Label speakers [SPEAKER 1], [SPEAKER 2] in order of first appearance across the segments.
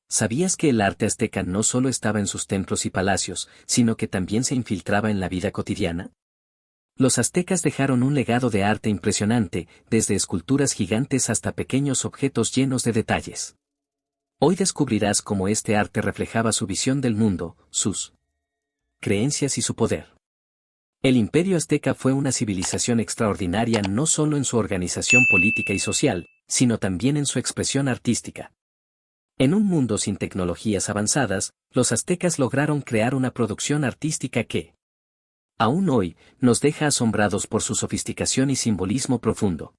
[SPEAKER 1] ¿Sabías que el arte azteca no solo estaba en sus templos y palacios, sino que también se infiltraba en la vida cotidiana? Los aztecas dejaron un legado de arte impresionante, desde esculturas gigantes hasta pequeños objetos llenos de detalles. Hoy descubrirás cómo este arte reflejaba su visión del mundo, sus creencias y su poder. El imperio azteca fue una civilización extraordinaria no solo en su organización política y social, sino también en su expresión artística. En un mundo sin tecnologías avanzadas, los aztecas lograron crear una producción artística que, aún hoy, nos deja asombrados por su sofisticación y simbolismo profundo.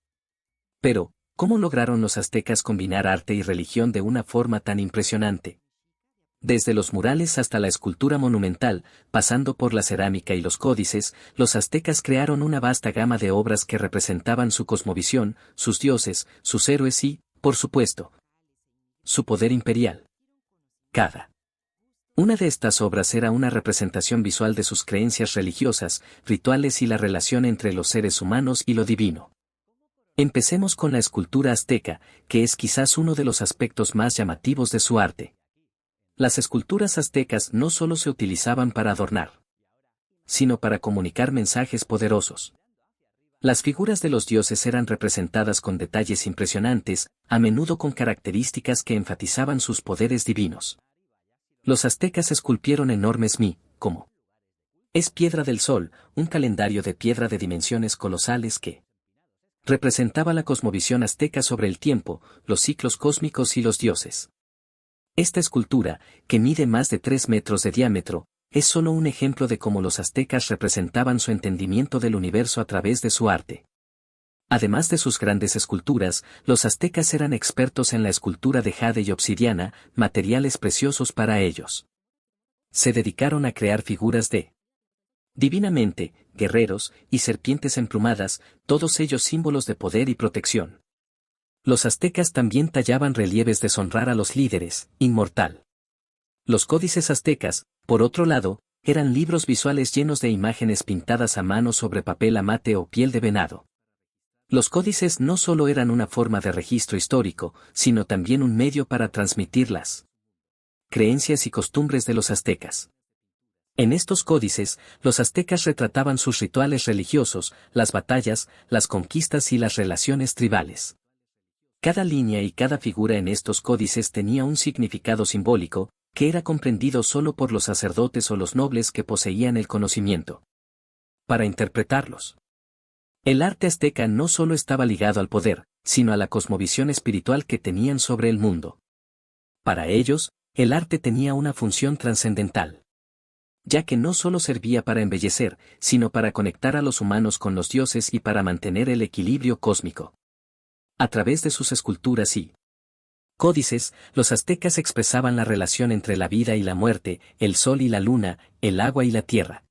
[SPEAKER 1] Pero, ¿cómo lograron los aztecas combinar arte y religión de una forma tan impresionante? Desde los murales hasta la escultura monumental, pasando por la cerámica y los códices, los aztecas crearon una vasta gama de obras que representaban su cosmovisión, sus dioses, sus héroes y, por supuesto, su poder imperial. Cada una de estas obras era una representación visual de sus creencias religiosas, rituales y la relación entre los seres humanos y lo divino. Empecemos con la escultura azteca, que es quizás uno de los aspectos más llamativos de su arte. Las esculturas aztecas no solo se utilizaban para adornar, sino para comunicar mensajes poderosos. Las figuras de los dioses eran representadas con detalles impresionantes, a menudo con características que enfatizaban sus poderes divinos. Los aztecas esculpieron enormes como es piedra del sol, un calendario de piedra de dimensiones colosales que representaba la cosmovisión azteca sobre el tiempo, los ciclos cósmicos y los dioses. Esta escultura, que mide más de 3 metros de diámetro, es solo un ejemplo de cómo los aztecas representaban su entendimiento del universo a través de su arte. Además de sus grandes esculturas, los aztecas eran expertos en la escultura de jade y obsidiana, materiales preciosos para ellos. Se dedicaron a crear figuras de divinamente, guerreros y serpientes emplumadas, todos ellos símbolos de poder y protección. Los aztecas también tallaban relieves de deshonrar a los líderes, inmortal. Los códices aztecas, por otro lado, eran libros visuales llenos de imágenes pintadas a mano sobre papel amate o piel de venado. Los códices no solo eran una forma de registro histórico, sino también un medio para transmitir las creencias y costumbres de los aztecas. En estos códices, los aztecas retrataban sus rituales religiosos, las batallas, las conquistas y las relaciones tribales. Cada línea y cada figura en estos códices tenía un significado simbólico, que era comprendido solo por los sacerdotes o los nobles que poseían el conocimiento para interpretarlos. El arte azteca no solo estaba ligado al poder, sino a la cosmovisión espiritual que tenían sobre el mundo. Para ellos, el arte tenía una función trascendental, ya que no solo servía para embellecer, sino para conectar a los humanos con los dioses y para mantener el equilibrio cósmico. A través de sus esculturas y códices, los aztecas expresaban la relación entre la vida y la muerte, el sol y la luna, el agua y la tierra.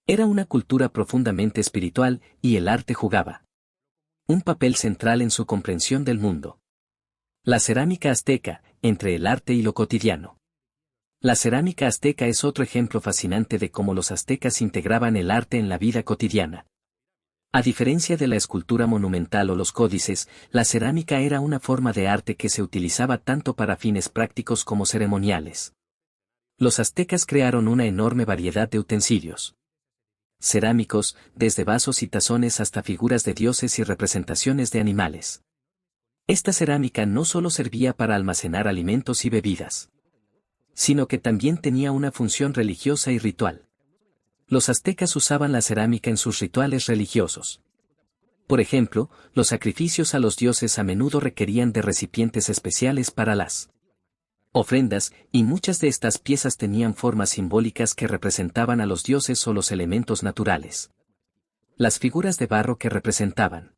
[SPEAKER 1] Era una cultura profundamente espiritual, y el arte jugaba un papel central en su comprensión del mundo. La cerámica azteca, entre el arte y lo cotidiano. La cerámica azteca es otro ejemplo fascinante de cómo los aztecas integraban el arte en la vida cotidiana. A diferencia de la escultura monumental o los códices, la cerámica era una forma de arte que se utilizaba tanto para fines prácticos como ceremoniales. Los aztecas crearon una enorme variedad de utensilios cerámicos, desde vasos y tazones hasta figuras de dioses y representaciones de animales. Esta cerámica no solo servía para almacenar alimentos y bebidas, sino que también tenía una función religiosa y ritual. Los aztecas usaban la cerámica en sus rituales religiosos. Por ejemplo, los sacrificios a los dioses a menudo requerían de recipientes especiales para las ofrendas, y muchas de estas piezas tenían formas simbólicas que representaban a los dioses o los elementos naturales. Las figuras de barro que representaban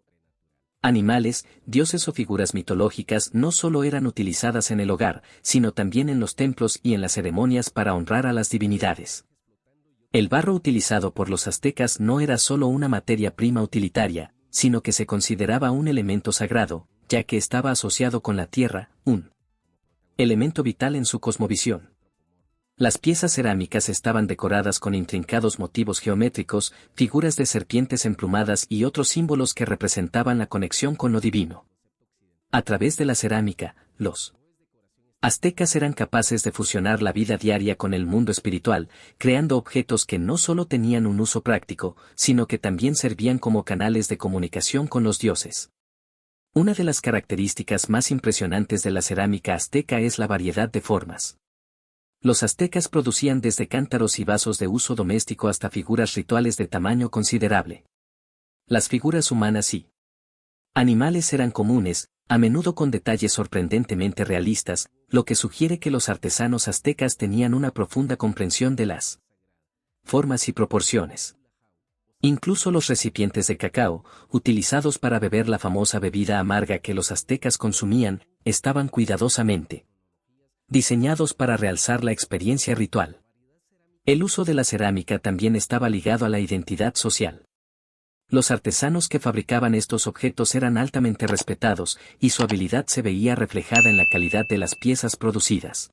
[SPEAKER 1] animales, dioses o figuras mitológicas no solo eran utilizadas en el hogar, sino también en los templos y en las ceremonias para honrar a las divinidades. El barro utilizado por los aztecas no era solo una materia prima utilitaria, sino que se consideraba un elemento sagrado, ya que estaba asociado con la tierra, un elemento vital en su cosmovisión. Las piezas cerámicas estaban decoradas con intrincados motivos geométricos, figuras de serpientes emplumadas y otros símbolos que representaban la conexión con lo divino. A través de la cerámica, los Aztecas eran capaces de fusionar la vida diaria con el mundo espiritual, creando objetos que no solo tenían un uso práctico, sino que también servían como canales de comunicación con los dioses. Una de las características más impresionantes de la cerámica azteca es la variedad de formas. Los aztecas producían desde cántaros y vasos de uso doméstico hasta figuras rituales de tamaño considerable. Las figuras humanas y animales eran comunes, a menudo con detalles sorprendentemente realistas, lo que sugiere que los artesanos aztecas tenían una profunda comprensión de las formas y proporciones. Incluso los recipientes de cacao, utilizados para beber la famosa bebida amarga que los aztecas consumían, estaban cuidadosamente diseñados para realzar la experiencia ritual. El uso de la cerámica también estaba ligado a la identidad social. Los artesanos que fabricaban estos objetos eran altamente respetados, y su habilidad se veía reflejada en la calidad de las piezas producidas.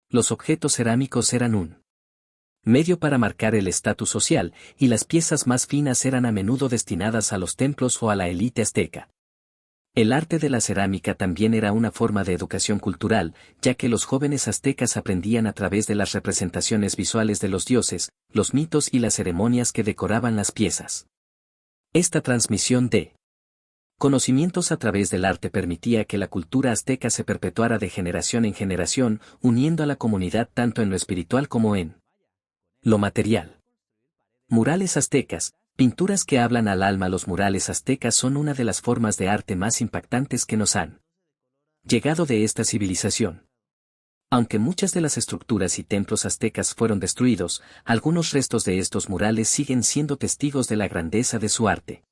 [SPEAKER 1] Los objetos cerámicos eran un medio para marcar el estatus social, y las piezas más finas eran a menudo destinadas a los templos o a la élite azteca. El arte de la cerámica también era una forma de educación cultural, ya que los jóvenes aztecas aprendían a través de las representaciones visuales de los dioses, los mitos y las ceremonias que decoraban las piezas. Esta transmisión de conocimientos a través del arte permitía que la cultura azteca se perpetuara de generación en generación, uniendo a la comunidad tanto en lo espiritual como en lo material. Murales aztecas, pinturas que hablan al alma. Los murales aztecas son una de las formas de arte más impactantes que nos han llegado de esta civilización. Aunque muchas de las estructuras y templos aztecas fueron destruidos, algunos restos de estos murales siguen siendo testigos de la grandeza de su arte.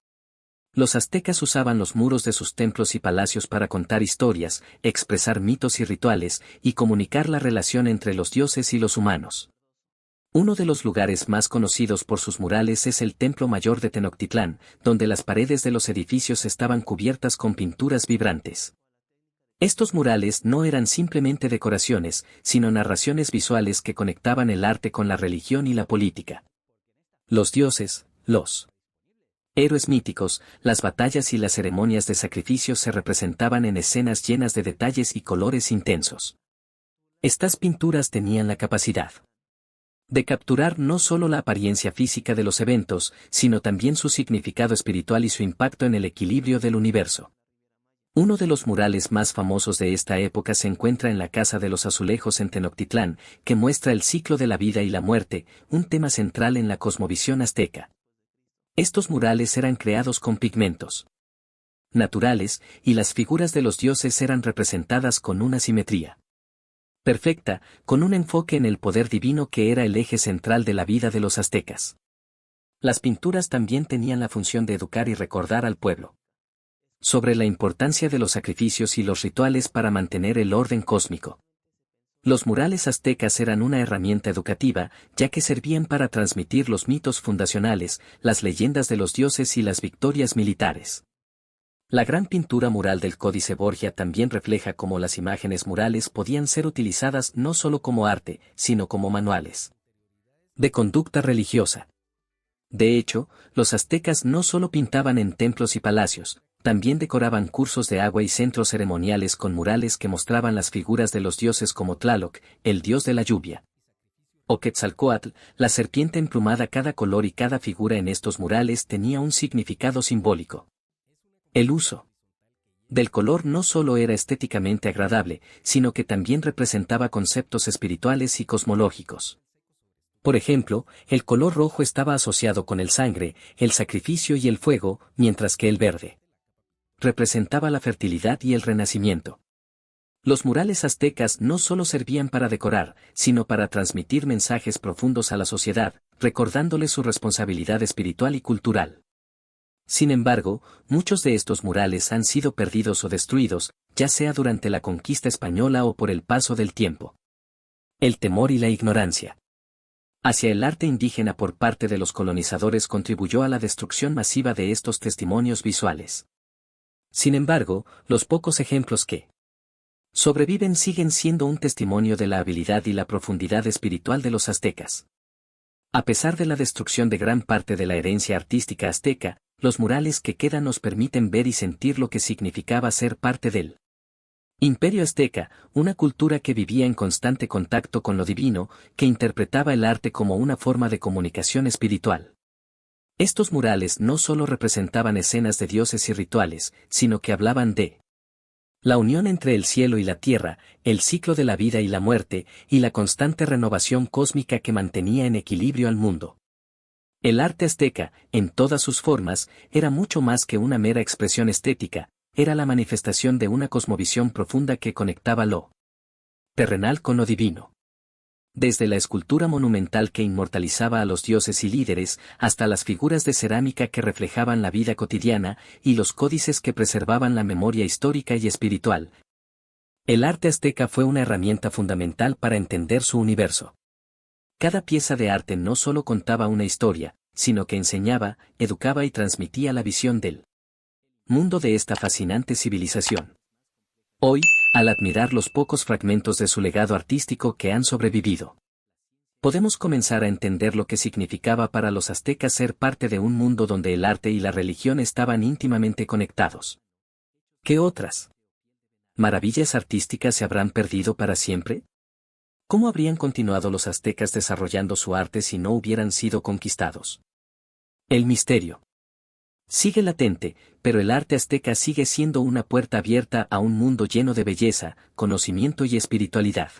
[SPEAKER 1] Los aztecas usaban los muros de sus templos y palacios para contar historias, expresar mitos y rituales, y comunicar la relación entre los dioses y los humanos. Uno de los lugares más conocidos por sus murales es el Templo Mayor de Tenochtitlán, donde las paredes de los edificios estaban cubiertas con pinturas vibrantes. Estos murales no eran simplemente decoraciones, sino narraciones visuales que conectaban el arte con la religión y la política. Los dioses, los héroes míticos, las batallas y las ceremonias de sacrificio se representaban en escenas llenas de detalles y colores intensos. Estas pinturas tenían la capacidad de capturar no solo la apariencia física de los eventos, sino también su significado espiritual y su impacto en el equilibrio del universo. Uno de los murales más famosos de esta época se encuentra en la Casa de los Azulejos en Tenochtitlán, que muestra el ciclo de la vida y la muerte, un tema central en la cosmovisión azteca. Estos murales eran creados con pigmentos naturales, y las figuras de los dioses eran representadas con una simetría perfecta, con un enfoque en el poder divino que era el eje central de la vida de los aztecas. Las pinturas también tenían la función de educar y recordar al pueblo sobre la importancia de los sacrificios y los rituales para mantener el orden cósmico. Los murales aztecas eran una herramienta educativa, ya que servían para transmitir los mitos fundacionales, las leyendas de los dioses y las victorias militares. La gran pintura mural del Códice Borgia también refleja cómo las imágenes murales podían ser utilizadas no solo como arte, sino como manuales de conducta religiosa. De hecho, los aztecas no solo pintaban en templos y palacios, también decoraban cursos de agua y centros ceremoniales con murales que mostraban las figuras de los dioses como Tlaloc, el dios de la lluvia, o Quetzalcóatl, la serpiente emplumada. Cada color y cada figura en estos murales tenía un significado simbólico. El uso del color no solo era estéticamente agradable, sino que también representaba conceptos espirituales y cosmológicos. Por ejemplo, el color rojo estaba asociado con el sangre, el sacrificio y el fuego, mientras que el verde representaba la fertilidad y el renacimiento. Los murales aztecas no solo servían para decorar, sino para transmitir mensajes profundos a la sociedad, recordándoles su responsabilidad espiritual y cultural. Sin embargo, muchos de estos murales han sido perdidos o destruidos, ya sea durante la conquista española o por el paso del tiempo. El temor y la ignorancia hacia el arte indígena por parte de los colonizadores contribuyó a la destrucción masiva de estos testimonios visuales. Sin embargo, los pocos ejemplos que sobreviven siguen siendo un testimonio de la habilidad y la profundidad espiritual de los aztecas. A pesar de la destrucción de gran parte de la herencia artística azteca, los murales que quedan nos permiten ver y sentir lo que significaba ser parte del Imperio Azteca, una cultura que vivía en constante contacto con lo divino, que interpretaba el arte como una forma de comunicación espiritual. Estos murales no solo representaban escenas de dioses y rituales, sino que hablaban de la unión entre el cielo y la tierra, el ciclo de la vida y la muerte, y la constante renovación cósmica que mantenía en equilibrio al mundo. El arte azteca, en todas sus formas, era mucho más que una mera expresión estética, era la manifestación de una cosmovisión profunda que conectaba lo terrenal con lo divino. Desde la escultura monumental que inmortalizaba a los dioses y líderes, hasta las figuras de cerámica que reflejaban la vida cotidiana, y los códices que preservaban la memoria histórica y espiritual. El arte azteca fue una herramienta fundamental para entender su universo. Cada pieza de arte no solo contaba una historia, sino que enseñaba, educaba y transmitía la visión del mundo de esta fascinante civilización. Hoy, al admirar los pocos fragmentos de su legado artístico que han sobrevivido, podemos comenzar a entender lo que significaba para los aztecas ser parte de un mundo donde el arte y la religión estaban íntimamente conectados. ¿Qué otras maravillas artísticas se habrán perdido para siempre? ¿Cómo habrían continuado los aztecas desarrollando su arte si no hubieran sido conquistados? El misterio sigue latente, pero el arte azteca sigue siendo una puerta abierta a un mundo lleno de belleza, conocimiento y espiritualidad.